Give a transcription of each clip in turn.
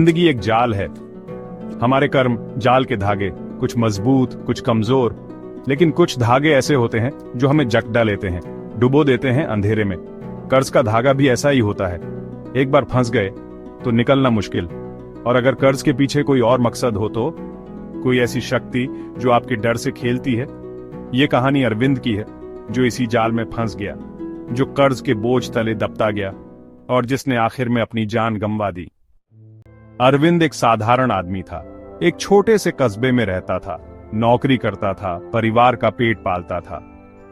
जिंदगी एक जाल है। हमारे कर्म जाल के धागे, कुछ मजबूत कुछ कमजोर, लेकिन कुछ धागे ऐसे होते हैं जो हमें जकड़ा लेते हैं, डुबो देते हैं अंधेरे में। कर्ज का धागा भी ऐसा ही होता है। एक बार फंस गए तो निकलना मुश्किल। और अगर कर्ज के पीछे कोई और मकसद हो तो कोई ऐसी शक्ति जो आपके डर से खेलती है। ये कहानी अरविंद की है, जो इसी जाल में फंस गया, जो कर्ज के बोझ तले दबता गया और जिसने आखिर में अपनी जान गंवा दी। अरविंद एक साधारण आदमी था। एक छोटे से कस्बे में रहता था, नौकरी करता था, परिवार का पेट पालता था।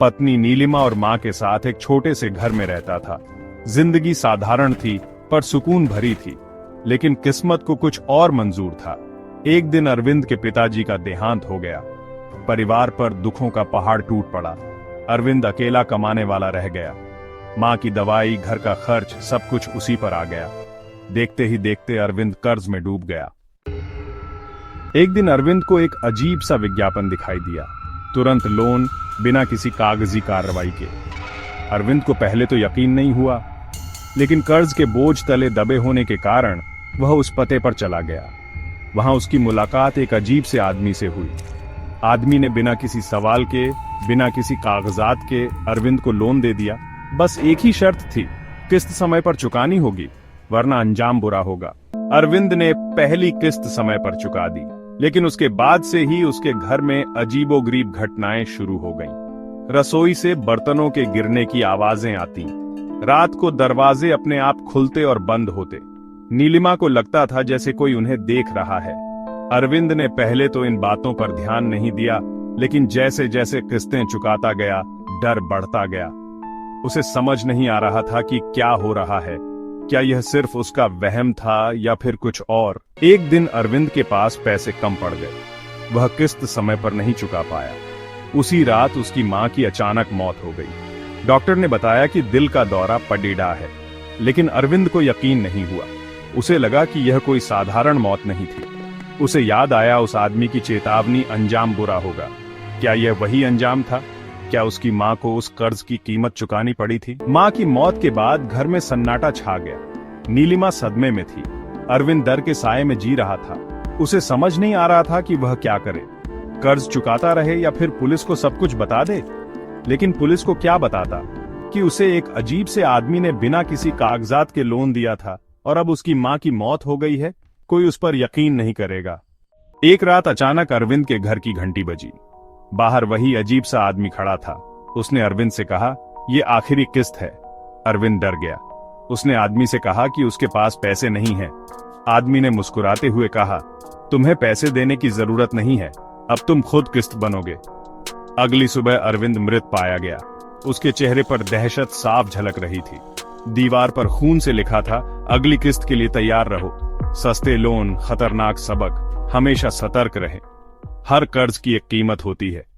पत्नी नीलिमा और मां के साथ एक छोटे से घर में रहता था। जिंदगी साधारण थी पर सुकून भरी थी। लेकिन किस्मत को कुछ और मंजूर था। एक दिन अरविंद के पिताजी का देहांत हो गया। परिवार पर दुखों का पहाड़ टूट पड़ा। अरविंद अकेला कमाने वाला रह गया। मां की दवाई, घर का खर्च, सब कुछ उसी पर आ गया। देखते ही देखते अरविंद कर्ज में डूब गया। एक दिन अरविंद को एक अजीब सा विज्ञापन दिखाई दिया। तुरंत लोन, बिना किसी कागजी कार्रवाई के। अरविंद को पहले तो यकीन नहीं हुआ, लेकिन कर्ज के बोझ तले दबे होने के कारण वह उस पते पर चला गया। वहां उसकी मुलाकात एक अजीब से आदमी से हुई। आदमी ने बिना किसी सवाल के, बिना किसी कागजात के अरविंद को लोन दे दिया। बस एक ही शर्त थी, किस्त समय पर चुकानी होगी, वरना अंजाम बुरा होगा। अरविंद ने पहली किस्त समय पर चुका दी, लेकिन उसके बाद से ही उसके घर में अजीबोगरीब घटनाएं शुरू हो गईं। रसोई से बर्तनों के गिरने की आवाजें आती। रात को दरवाजे अपने आप खुलते और बंद होते। नीलिमा को लगता था जैसे कोई उन्हें देख रहा है। अरविंद ने पहले तो इन बातों पर ध्यान नहीं दिया, लेकिन जैसे जैसे किस्तें चुकाता गया, डर बढ़ता गया। उसे समझ नहीं आ रहा था कि क्या हो रहा है। क्या यह सिर्फ उसका वहम था या फिर कुछ और। एक दिन अरविंद के पास पैसे कम पड़ गए। वह किस्त समय पर नहीं चुका पाया। उसी रात उसकी मां की अचानक मौत हो गई। डॉक्टर ने बताया कि दिल का दौरा पडीडा है, लेकिन अरविंद को यकीन नहीं हुआ। उसे लगा कि यह कोई साधारण मौत नहीं थी। उसे याद आया उस आदमी की चेतावनी, अंजाम बुरा होगा। क्या यह वही अंजाम था? क्या उसकी मां को उस कर्ज की कीमत चुकानी पड़ी थी? मां की मौत के बाद घर में सन्नाटा छा गया। नीलिमा सदमे में थी। अरविंद डर के साए में जी रहा था। उसे समझ नहीं आ रहा था कि वह क्या करे। कर्ज चुकाता रहे या फिर पुलिस को सब कुछ बता दे। लेकिन पुलिस को क्या बताता कि उसे एक अजीब से आदमी ने बिना किसी कागजात के लोन दिया था और अब उसकी मां की मौत हो गई है। कोई उस पर यकीन नहीं करेगा। एक रात अचानक अरविंद के घर की घंटी बजी। बाहर वही अजीब सा आदमी खड़ा था। उसने अरविंद से कहा, "ये आखिरी किस्त है।" अरविंद डर गया। उसने आदमी से कहा कि उसके पास पैसे नहीं हैं। आदमी ने मुस्कुराते हुए कहा, "तुम्हें पैसे देने की जरूरत नहीं है, अब तुम खुद किस्त बनोगे।" अगली सुबह अरविंद मृत पाया गया। उसके चेहरे पर दहशत साफ झलक रही थी। दीवार पर खून से लिखा था, "अगली किस्त के लिए तैयार रहो। सस्ते लोन, खतरनाक सबक, हमेशा सतर्क रहें। हर कर्ज की एक कीमत होती है।"